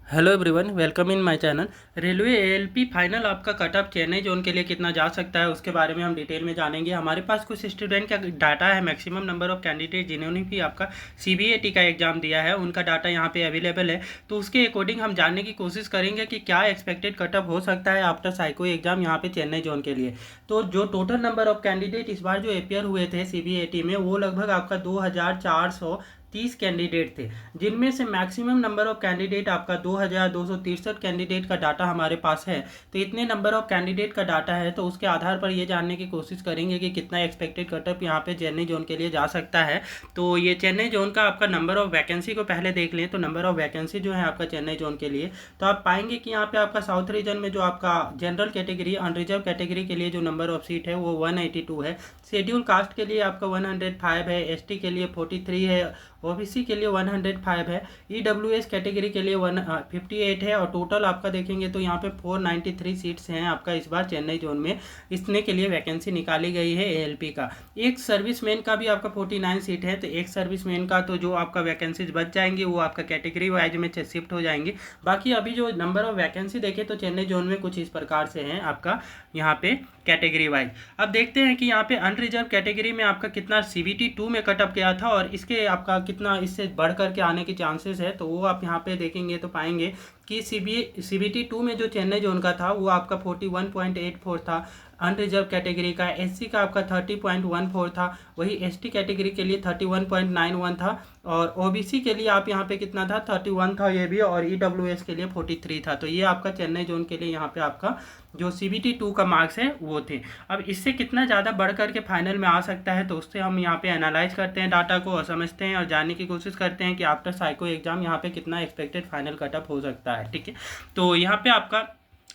Hello everyone, welcome in my channel. Railway ALP final आपका cut off Chennai zone के लिए कितना जा सकता है उसके बारे में हम डिटेल में जानेंगे। हमारे पास कुछ स्टूडेंट का डाटा है, मैक्सिमम नंबर ऑफ कैंडिडेट जिन्होंने भी आपका सीबीएटी का एग्जाम दिया है उनका डाटा यहाँ पे अवेलेबल है। तो उसके अकॉर्डिंग हम जानने की कोशिश करेंगे कि क्या एक्सपेक्टेड कट ऑफ हो सकता है आफ्टर साइको एग्जाम यहाँ पे चेन्नई जोन के लिए। तो जो टोटल नंबर ऑफ कैंडिडेट इस बार जो अपेयर हुए थे सीबीएटी में वो लगभग आपका 2430 कैंडिडेट थे, जिनमें से मैक्सिमम नंबर ऑफ कैंडिडेट आपका 2263 कैंडिडेट का डाटा हमारे पास है। तो इतने नंबर ऑफ कैंडिडेट का डाटा है, तो उसके आधार पर ये जानने की कोशिश करेंगे कि कितना एक्सपेक्टेड कटअप यहाँ पे चेन्नई जोन के लिए जा सकता है। तो ये चेन्नई जोन का आपका नंबर ऑफ वैकेंसी को पहले देख लें। तो नंबर ऑफ वैकेंसी जो है आपका चेन्नई जोन के लिए, तो आप पाएंगे कि यहाँ पे आपका साउथ रीजन में जो आपका जनरल कैटेगरी अनरिजर्व कैटेगरी के लिए जो नंबर ऑफ सीट है वो 182 है। शेड्यूल कास्ट के लिए आपका 105 है, एसटी के लिए 43 है, ओबीसी के लिए 105 है, ईडब्ल्यूएस कैटेगरी के लिए 158 है। और टोटल आपका देखेंगे तो यहाँ पे 493 सीट्स हैं आपका इस बार चेन्नई जोन में। इसने के लिए वैकेंसी निकाली गई है एएलपी का। एक सर्विसमैन का भी आपका 49 सीट है। तो एक सर्विसमैन का तो जो आपका वैकेंसीज बच जाएंगे वो आपका कैटेगरी वाइज में शिफ्ट हो जाएंगे। बाकी अभी जो नंबर ऑफ वैकेंसी देखे तो चेन्नई जोन में कुछ इस प्रकार से हैं आपका यहाँ पे कैटेगरी वाइज। अब देखते हैं कि यहाँ पे अनरिजर्व कैटेगरी में आपका कितना सीबीटी 2 में कटअप गया था और इसके आपका कितना इससे बढ़ करके आने के चांसेस है। तो वो आप यहाँ पे देखेंगे तो पाएंगे कि सीबीटी 2 में जो चेन्नई जोन का था वो आपका 41.84 था। अनरिजर्व कैटेगरी का एससी का आपका 30.14 था। वही एसटी कैटेगरी के लिए 31.91 था। और ओबीसी के लिए आप यहाँ पे कितना था, 31 था ये भी। और ईडब्ल्यूएस के लिए 43 था। तो ये आपका चेन्नई जोन के लिए यहाँ पे आपका जो सीबीटी 2 का मार्क्स है वो थे। अब इससे कितना ज़्यादा बढ़ करके फाइनल में आ सकता है, तो उससे हम यहाँ पे एनालाइज करते हैं डाटा को और समझते हैं और जानने की कोशिश करते हैं कि आफ्टर साइको एग्जाम यहाँ पे कितना एक्सपेक्टेड फाइनल कटअप हो सकता है। ठीक है, तो यहाँ पे आपका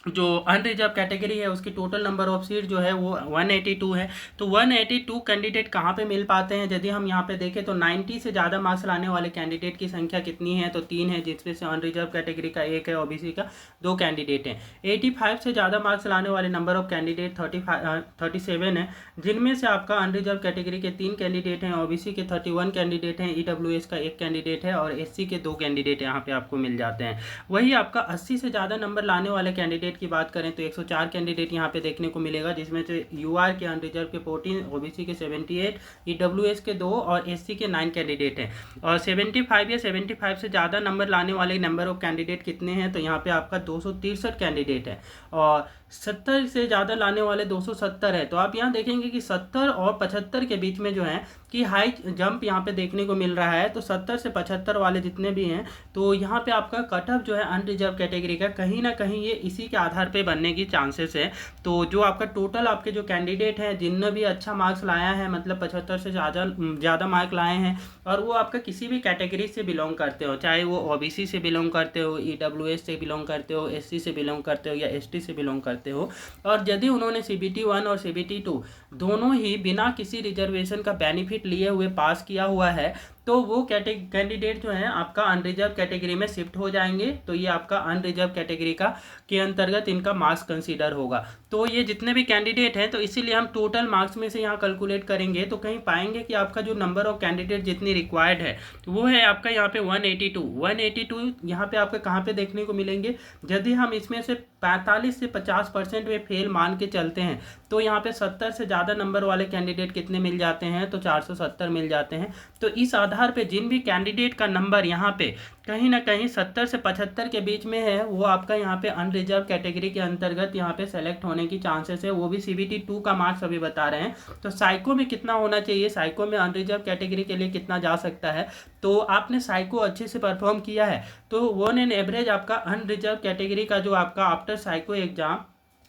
जो अनरिजर्व कैटेगरी है उसकी टोटल नंबर ऑफ सीट जो है वो 182 है। तो 182 कैंडिडेट कहाँ पे मिल पाते हैं, यदि हम यहाँ पे देखें तो 90 से ज़्यादा मार्क्स लाने वाले कैंडिडेट की संख्या कितनी है, तो 3 है, जिसमें से अनरिजर्व कैटेगरी का 1 है, ओबीसी का 2 कैंडिडेट हैं। 85 से ज़्यादा मार्क्स लाने वाले नंबर ऑफ कैंडिडेट 37 है, जिनमें से आपका अनरिजर्व कैटेगरी के 3 कैंडिडेट हैं, ओबीसी के 31 कैंडिडेट हैं, ईडब्ल्यूएस का 1 कैंडिडेट है और एससी के 2 कैंडिडेट यहाँ पे आपको मिल जाते हैं। वही आपका 80 से ज़्यादा नंबर लाने वाले कैंडिडेट की बात करें तो 104 कैंडिडेट यहाँ पे देखने को मिलेगा, जिसमें से यूआर के अनरिजर्व के 14, ओबीसी के 78, ईडब्ल्यूएस के 2 और एससी के 9 कैंडिडेट हैं। और 75 या 75 से ज़्यादा नंबर लाने वाले नंबर ऑफ कैंडिडेट कितने हैं, तो यहाँ पे आपका 263 कैंडिडेट है। और 70 से ज़्यादा लाने वाले 270 है। तो आप यहाँ देखेंगे कि 70 और 75 के बीच में जो है कि हाई जंप यहाँ पे देखने को मिल रहा है। तो 70 से 75 वाले जितने भी हैं, तो यहाँ पे आपका कट ऑफ जो है अनरिजर्व कैटेगरी का कहीं ना कहीं ये इसी के आधार पे बनने की चांसेस है। तो जो आपका टोटल आपके जो कैंडिडेट हैं जिनने भी अच्छा मार्क्स लाया है, मतलब 75 से ज़्यादा मार्क लाए हैं, और वो आपका किसी भी कैटेगरी से बिलोंग करते हो, चाहे वो ओबीसी से बिलोंग करते हो, ईडब्ल्यूएस से बिलोंग करते हो, एससी से बिलोंग करते हो या एसटी से बिलोंग करते हो, और यदि उन्होंने सीबीटी 1 और सीबीटी 2 दोनों ही बिना किसी रिजर्वेशन का बेनिफिट लिए हुए पास किया हुआ है, तो वो कैंडिडेट जो है आपका अनरिजर्व कैटेगरी में शिफ्ट हो जाएंगे। तो ये आपका अनरिजर्व कैटेगरी का के अंतर्गत इनका मार्क्स कंसीडर होगा। तो ये जितने भी कैंडिडेट हैं, तो इसीलिए हम टोटल मार्क्स में से यहाँ कैलकुलेट करेंगे तो कहीं पाएंगे कि आपका जो नंबर ऑफ कैंडिडेट जितनी रिक्वायर्ड है वो है आपका यहाँ पे 182 यहाँ पे आपका कहाँ पे देखने को मिलेंगे। यदि हम इसमें से 45 से 50% में फेल मान के चलते हैं, तो यहाँ पे 70 से ज़्यादा नंबर वाले कैंडिडेट कितने मिल जाते हैं, तो 470 मिल जाते हैं। तो इस आधार पे जिन भी कैंडिडेट का नंबर यहाँ पे कहीं ना कहीं 70 से 75 के बीच में है, वो आपका यहाँ पे अनरिजर्व कैटेगरी के अंतर्गत यहाँ पे सेलेक्ट होने की चांसेस है। वो भी सीबीटी 2 का मार्क्स अभी बता रहे हैं। तो साइको में कितना होना चाहिए, साइको में अनरिजर्व कैटेगरी के लिए कितना जा सकता है, तो आपने साइको अच्छे से परफॉर्म किया है तो 1 एन एवरेज आपका अनरिजर्व कैटेगरी का जो आपका आफ्टर साइको एग्जाम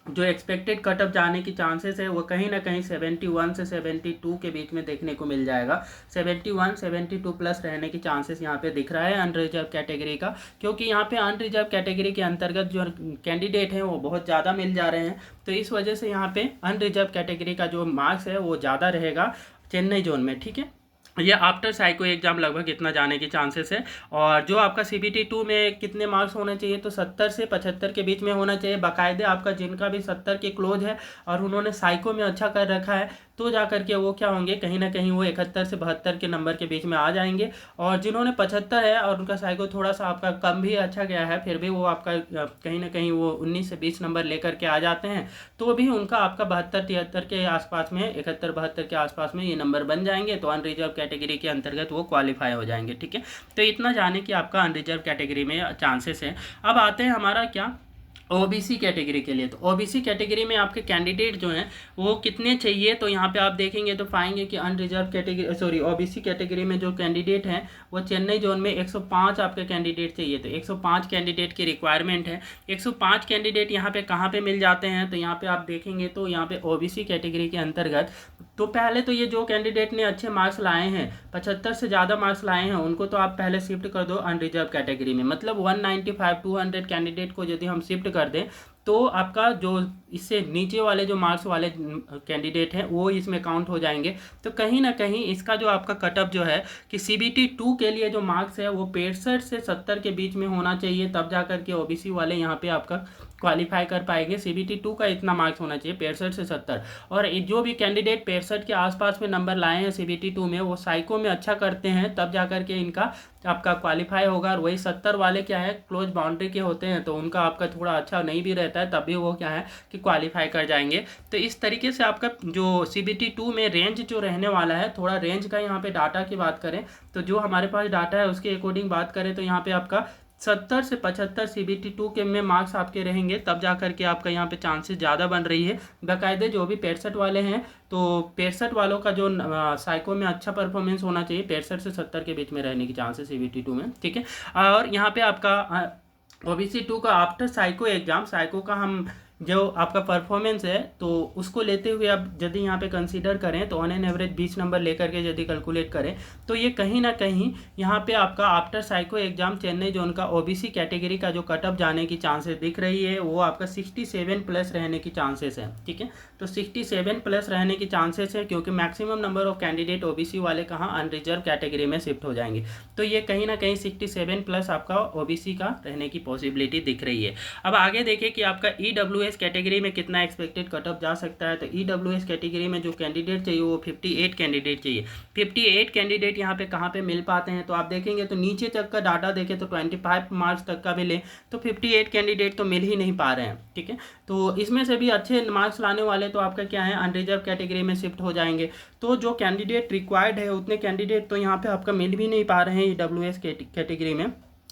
जो एक्सपेक्टेड कटअप जाने की चांसेस है वो कहीं ना कहीं 71 से 72 के बीच में देखने को मिल जाएगा। 71 72 प्लस रहने की चांसेस यहाँ पे दिख रहा है अनरिजर्व कैटेगरी का, क्योंकि यहाँ पे अनरिजर्व कैटेगरी के अंतर्गत जो कैंडिडेट हैं वो बहुत ज़्यादा मिल जा रहे हैं। तो इस वजह से यहाँ पे अनरिजर्व कैटेगरी का जो मार्क्स है वो ज़्यादा रहेगा चेन्नई जोन में। ठीक है, ये आफ्टर साइको एग्जाम लगभग इतना जाने की चांसेस है। और जो आपका सीबीटी 2 में कितने मार्क्स होने चाहिए, तो 70 से 75 के बीच में होना चाहिए। बाकायदे आपका जिनका भी 70 के क्लोज है और उन्होंने साइको में अच्छा कर रखा है, तो जा करके वो क्या होंगे, कहीं ना कहीं वो 71 से 72 के नंबर के बीच में आ जाएंगे। और जिन्होंने 75 है और उनका साइको थोड़ा सा आपका कम भी अच्छा गया है, फिर भी वो आपका कहीं ना कहीं वो 19 से 20 नंबर लेकर के आ जाते हैं, तो भी उनका आपका 72-73 के आसपास में, 71-72 के आसपास में ये नंबर बन जाएंगे, तो अनरिजर्व कैटेगरी के अंतर्गत वो क्वालिफाई हो जाएंगे। ठीक है, तो इतना जाने कि आपका अनरिजर्व कैटेगरी में चांसेस है। अब आते हैं हमारा क्या, ओबीसी कैटेगरी के लिए। तो ओबीसी कैटेगरी में आपके कैंडिडेट जो हैं वो कितने चाहिए, तो यहाँ पे आप देखेंगे तो पाएंगे कि unreserved category, sorry, OBC category में जो कैंडिडेट हैं वो चेन्नई जोन में 105 आपके कैंडिडेट चाहिए। तो 105 कैंडिडेट की रिक्वायरमेंट है। 105 कैंडिडेट यहाँ पे कहाँ पे मिल जाते हैं, तो यहाँ पे आप देखेंगे तो यहाँ पे ओबीसी कैटेगरी के अंतर्गत, तो पहले तो ये जो कैंडिडेट ने अच्छे मार्क्स लाए हैं, 75 से ज़्यादा मार्क्स लाए हैं, उनको तो आप पहले शिफ्ट कर दो अनरिजर्व कैटेगरी में। मतलब 195-200 कैंडिडेट को यदि हम शिफ्ट कर दें तो आपका जो इससे नीचे वाले जो मार्क्स वाले कैंडिडेट हैं वो इसमें काउंट हो जाएंगे। तो कहीं ना कहीं इसका जो आपका कटअप जो है कि CBT 2 के लिए जो मार्क्स है वो 65 से 70 के बीच में होना चाहिए, तब जा करके ओबीसी वाले यहाँ पे आपका क्वालिफाई कर पाएंगे। CBT 2 का इतना मार्क्स होना चाहिए 65 से 70। और जो भी कैंडिडेट 65 के आसपास में नंबर लाए हैं CBT 2 में, वो साइको में अच्छा करते हैं, तब जा करके इनका आपका क्वालिफाई होगा। और वही 70 वाले क्या है, क्लोज बाउंड्री के होते हैं, तो उनका आपका थोड़ा अच्छा नहीं भी रहता है, तब भी वो क्या है कि क्वालिफाई कर जाएंगे। तो इस तरीके से आपका जो CBT 2 में रेंज जो रहने वाला है, थोड़ा रेंज का यहाँ पे डाटा की बात करें तो जो हमारे पास डाटा है उसके अकॉर्डिंग बात करें तो यहाँ पे आपका 70 से 75 CBT 2 के में मार्क्स आपके रहेंगे, तब जा करके आपका यहाँ पे चांसेस ज़्यादा बन रही है। बाकायदे जो भी 65 वाले हैं, तो 65 वालों का जो साइको में अच्छा परफॉर्मेंस होना चाहिए, 65 से 70 के बीच में रहने की चांसेस CBT 2 में। ठीक है, और यहाँ पे आपका OBC 2 का आफ्टर साइको एग्जाम, साइको का हम जो आपका परफॉर्मेंस है तो उसको लेते हुए आप यदि यहाँ पे कंसीडर करें तो ऑन एन एवरेज 20 नंबर लेकर के यदि कैलकुलेट करें तो ये कहीं ना कहीं यहाँ पे आपका after psycho exam Chennai zone का ओबीसी कैटेगरी का जो कटअप जाने की चांसेस दिख रही है वो आपका 67 प्लस रहने की चांसेस है। ठीक है, तो 67 प्लस रहने की चांसेस है, क्योंकि maximum number of candidate OBC वाले कहाँ अनरिजर्व कैटेगरी में शिफ्ट हो जाएंगे, तो ये कहीं ना कहीं 67 प्लस आपका ओबीसी का रहने की पॉसिबिलिटी दिख रही है। अब आगे देखिए कि आपका ईडब्ल्यूएस कैटेगरी में कितना एक्सपेक्टेड कटअप जा सकता है। तो ईडब्ल्यूएस कैटेगरी में जो कैंडिडेट चाहिए वो 58 कैंडिडेट चाहिए। 58 कैंडिडेट यहाँ पे कहाँ पे मिल पाते हैं, तो आप देखेंगे तो नीचे तक का डाटा देखें तो 25 मार्क्स तक का भी ले तो 58 कैंडिडेट तो मिल ही नहीं पा रहे हैं। ठीक है, तो इसमें से भी अच्छे मार्क्स लाने वाले तो आपका क्या है अनरिजर्व कैटेगरी में शिफ्ट हो जाएंगे। तो जो कैंडिडेट रिक्वायर्ड है उतने कैंडिडेट तो यहाँ पे आपका मिल भी नहीं पा रहे हैं ईडब्ल्यूएस कैटेगरी में,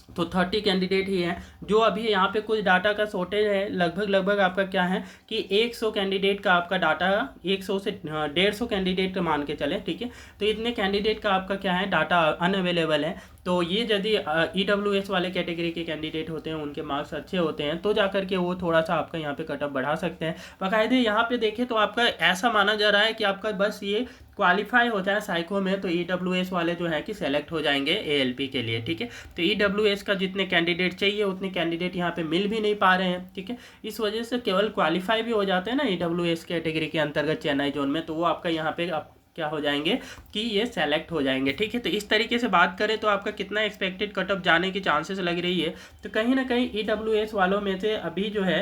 तो 30 कैंडिडेट ही हैं जो अभी यहाँ पे कुछ डाटा का शॉर्टेज है। लगभग आपका क्या है कि 100 कैंडिडेट का आपका डाटा 100 से 150 कैंडिडेट का मान के चले। ठीक है, तो इतने कैंडिडेट का आपका क्या है डाटा अनअवेलेबल है। तो ये यदि ईडब्ल्यूएस वाले कैटेगरी के कैंडिडेट होते हैं उनके मार्क्स अच्छे होते हैं तो जाकर के वो थोड़ा सा आपका यहाँ पे कटअप बढ़ा सकते हैं। बाकायदे यहाँ पे देखें तो आपका ऐसा माना जा रहा है कि आपका बस ये क्वालिफाई हो जाए साइको में तो ईडब्ल्यूएस वाले जो है कि सेलेक्ट हो जाएंगे एएलपी के लिए। ठीक है, तो ईडब्ल्यूएस का जितने कैंडिडेट चाहिए उतने कैंडिडेट यहाँ पे मिल भी नहीं पा रहे हैं। ठीक है, इस वजह से केवल क्वालिफाई भी हो जाते हैं ना ईडब्ल्यूएस कैटेगरी के अंतर्गत चेन्नई जोन में, तो वो आपका यहाँ पे क्या हो जाएंगे कि ये सेलेक्ट हो जाएंगे। ठीक है, तो इस तरीके से बात करें तो आपका कितना एक्सपेक्टेड कटअप जाने की चांसेस लग रही है, तो कहीं ना कहीं ईडब्ल्यूएस वालों में से अभी जो है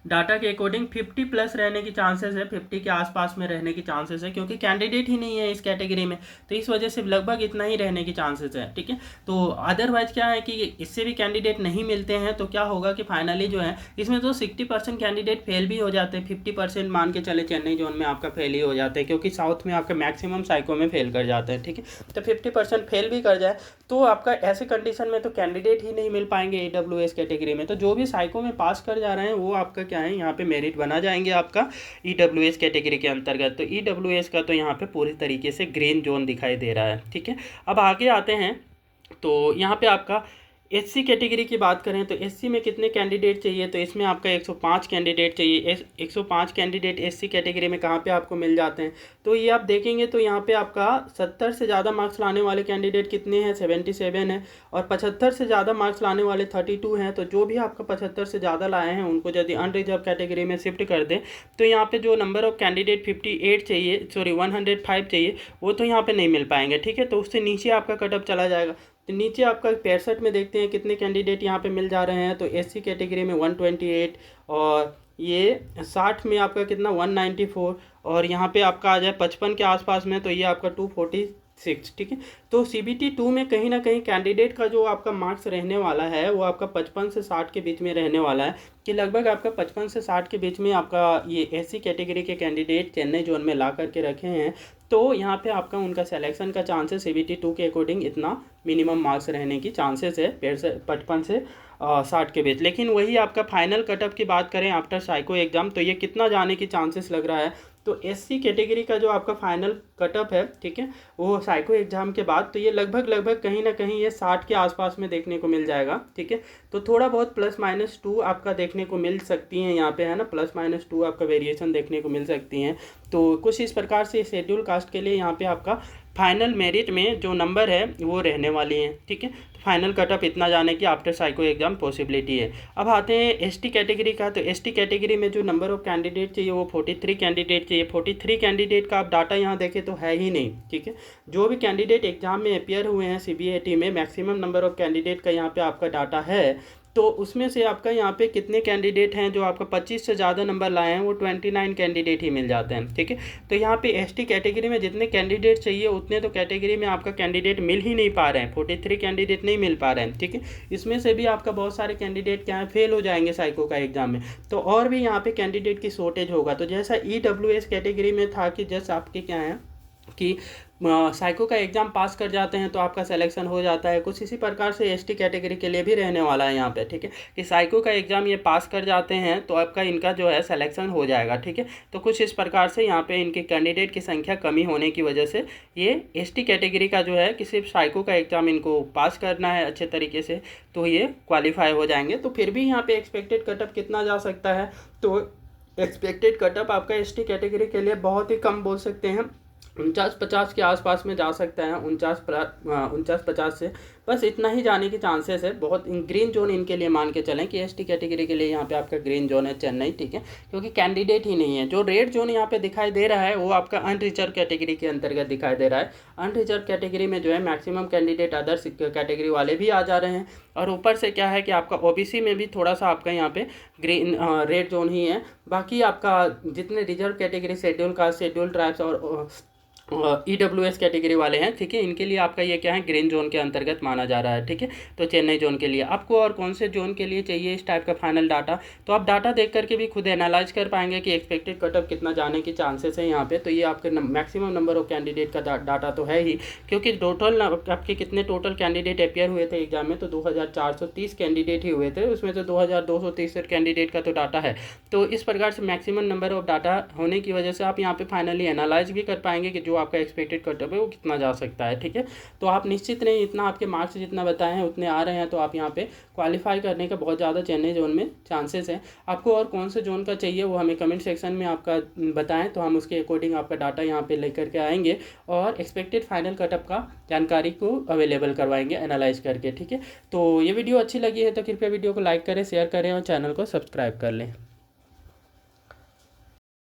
डाटा के अकॉर्डिंग 50 प्लस रहने की चांसेस है, 50 के आसपास में रहने की चांसेस है, क्योंकि कैंडिडेट ही नहीं है इस कैटेगरी में, तो इस वजह से लगभग इतना ही रहने की चांसेस है। ठीक है, तो अदरवाइज क्या है कि इससे भी कैंडिडेट नहीं मिलते हैं तो क्या होगा कि फाइनली जो है इसमें तो 60% कैंडिडेट फेल भी हो जाते हैं। 50% मान के चले चेन्नई जोन में आपका फेल ही हो जाते हैं, क्योंकि साउथ में आपका मैक्सिमम साइको में फेल कर जाते हैं। ठीक है, तो 50% फेल भी कर जाए तो आपका ऐसे कंडीशन में तो कैंडिडेट ही नहीं मिल पाएंगे ईडब्ल्यूएस कैटेगरी में। तो जो भी साइको में पास कर जा रहे हैं वो आपका क्या है यहाँ पे मेरिट बना जाएंगे आपका ईडब्ल्यूएस कैटेगरी के अंतर्गत। तो ईडब्ल्यूएस का तो यहाँ पे पूरी तरीके से ग्रीन जोन दिखाई दे रहा है। ठीक है, अब आगे आते हैं तो यहाँ पे आपका एससी कैटेगरी की बात करें तो एससी में कितने कैंडिडेट चाहिए, तो इसमें आपका 105 कैंडिडेट चाहिए। 105 कैंडिडेट एससी कैटेगरी में कहाँ पे आपको मिल जाते हैं, तो ये आप देखेंगे तो यहाँ पे आपका 70 से ज़्यादा मार्क्स लाने वाले कैंडिडेट कितने हैं 77 है, और 75 से ज़्यादा मार्क्स लाने वाले 32 हैं। तो जो भी आपका 75 से ज़्यादा लाए हैं उनको यदि अनरिजर्व कैटेगरी में शिफ्ट कर दें तो यहाँ पे जो नंबर ऑफ कैंडिडेट 58 चाहिए, सॉरी 105 चाहिए, वो तो यहाँ पर नहीं मिल पाएंगे। ठीक है, तो उससे नीचे आपका कटअप चला जाएगा। तो नीचे आपका 65 में देखते हैं कितने कैंडिडेट यहाँ पे मिल जा रहे हैं, तो एससी कैटेगरी में 128, और ये 60 में आपका कितना 194, और यहाँ पे आपका आ जाए 55 के आसपास में, तो ये आपका 246, ठीक है। तो CBT 2 में कहीं ना कहीं कैंडिडेट का जो आपका मार्क्स रहने वाला है वो आपका 55 से 60 के बीच में रहने वाला है, कि लगभग आपका 55 से 60 के बीच में आपका ये SC कैटेगरी के कैंडिडेट चेन्नई जोन में ला करके रखे हैं। तो यहाँ पे आपका उनका सिलेक्शन का चांसेस CBT 2 के अकॉर्डिंग इतना मिनिमम मार्क्स रहने की चांसेस है 55 से 60 के बीच। लेकिन वही आपका फाइनल कटअप की बात करें आफ्टर साइको एग्ज़ाम, तो ये कितना जाने की चांसेस लग रहा है, तो SC कैटेगरी का जो आपका फाइनल कटअप है, ठीक है, वो साइको एग्ज़ाम के बाद, तो ये लगभग कहीं ना कहीं ये 60 के आसपास में देखने को मिल जाएगा, ठीक है। तो थोड़ा बहुत +-2 आपका देखने को मिल सकती हैं यहाँ पे, है ना, +-2 आपका वेरिएशन देखने को मिल सकती हैं। तो कुछ इस प्रकार से शेड्यूल कास्ट के लिए यहाँ पे आपका फाइनल मेरिट में जो नंबर है वो रहने वाली हैं, ठीक है। तो फाइनल कटअप इतना जाने की आफ्टर साइको एग्ज़ाम पॉसिबिलिटी है। अब आते हैं ST कैटेगरी का, तो ST कैटेगरी में जो नंबर ऑफ कैंडिडेट चाहिए वो 43 कैंडिडेट चाहिए। 43 कैंडिडेट का आप डाटा यहाँ देखें तो है ही नहीं, ठीक है। जो भी कैंडिडेट एग्जाम में अपियर हुए हैं CBAT में, मैक्सिमम नंबर ऑफ कैंडिडेट का यहाँ पे आपका डाटा है, तो उसमें से आपका यहाँ पे कितने कैंडिडेट हैं जो आपका 25 से ज़्यादा नंबर लाए हैं, वो 29 कैंडिडेट ही मिल जाते हैं, ठीक है। तो यहाँ पे ST कैटेगरी में जितने कैंडिडेट चाहिए उतने तो कैटेगरी में आपका कैंडिडेट मिल ही नहीं पा रहे हैं, 43 कैंडिडेट नहीं मिल पा रहे हैं, ठीक है। इसमें से भी आपका बहुत सारे कैंडिडेट क्या है, फेल हो जाएंगे साइको का एग्जाम में, तो और भी यहाँ पे कैंडिडेट की शॉर्टेज होगा। तो जैसा EWS कैटेगरी में था कि जैसे आपके क्या है कि साइको का एग्ज़ाम पास कर जाते हैं तो आपका सिलेक्शन हो जाता है, कुछ इसी प्रकार से ST कैटेगरी के लिए भी रहने वाला है यहाँ पे, ठीक है, कि साइको का एग्ज़ाम ये पास कर जाते हैं तो आपका इनका जो है सिलेक्शन हो जाएगा, ठीक है। तो कुछ इस प्रकार से यहाँ पे इनके कैंडिडेट की संख्या कमी होने की वजह से ये ST कैटेगरी का जो है कि सिर्फ साइको का एग्ज़ाम इनको पास करना है अच्छे तरीके से, तो ये क्वालिफाई हो जाएंगे। तो फिर भी यहाँ पर एक्सपेक्टेड कटअप कितना जा सकता है, तो एक्सपेक्टेड कटअप आपका ST कैटेगरी के लिए बहुत ही कम बोल सकते हैं, 49-50 के आसपास में जा सकता है, 49-50 से बस इतना ही जाने की चांसेस है। बहुत ग्रीन जोन इनके लिए मान के चलें कि ST कैटेगरी के लिए यहाँ पे आपका ग्रीन जोन है चेन्नई, ठीक है, क्योंकि कैंडिडेट ही नहीं है। जो रेड जोन यहाँ पे दिखाई दे रहा है वो आपका अनरिजर्व कैटेगरी के अंतर्गत दिखाई दे रहा है। अनरिजर्व कैटेगरी में जो है मैक्सिमम कैंडिडेट अदर्स कैटेगरी वाले भी आ जा रहे हैं, और ऊपर से क्या है कि आपका OBC में भी थोड़ा सा आपका यहाँ पे ग्रीन रेड जोन ही है। बाकी आपका जितने reserve category, schedule caste, schedule tribes और EWS कैटेगरी वाले हैं, ठीक है, इनके लिए आपका ये क्या है, ग्रीन जोन के अंतर्गत माना जा रहा है, ठीक है। तो चेन्नई जोन के लिए आपको और कौन से जोन के लिए चाहिए इस टाइप का फाइनल डाटा, तो आप डाटा देख करके भी खुद एनालाइज कर पाएंगे कि एक्सपेक्टेड कटअप कितना जाने की चांसेस है यहाँ पे। तो ये आपके मैक्सिमम नंबर ऑफ कैंडिडेट का डाटा तो है ही, क्योंकि टोटल आपके कितने टोटल कैंडिडेट अपियर हुए थे एग्जाम में, तो 2430 कैंडिडेट ही हुए थे, उसमें से 2263 कैंडिडेट का तो डाटा है। तो इस प्रकार से मैक्सिमम नंबर ऑफ डाटा होने की वजह से आप यहाँ पे फाइनली एनालाइज भी कर पाएंगे कि जो आपका एक्सपेक्टेड कटअप है वो कितना जा सकता है, ठीक है। तो आप निश्चित नहीं, इतना आपके मार्क्स जितना बताए हैं उतने आ रहे हैं, तो आप यहाँ पे क्वालिफाई करने का बहुत ज़्यादा चेन्नई जोन में चांसेस हैं। आपको और कौन से जोन का चाहिए वो हमें कमेंट सेक्शन में आपका बताएं, तो हम उसके अकॉर्डिंग आपका डाटा यहाँ पे लेकर के आएंगे और एक्सपेक्टेड फाइनल कटअप का जानकारी को अवेलेबल करवाएंगे एनालाइज करके, ठीक है। तो ये वीडियो अच्छी लगी है तो कृपया वीडियो को लाइक करें, शेयर करें और चैनल को सब्सक्राइब कर लें।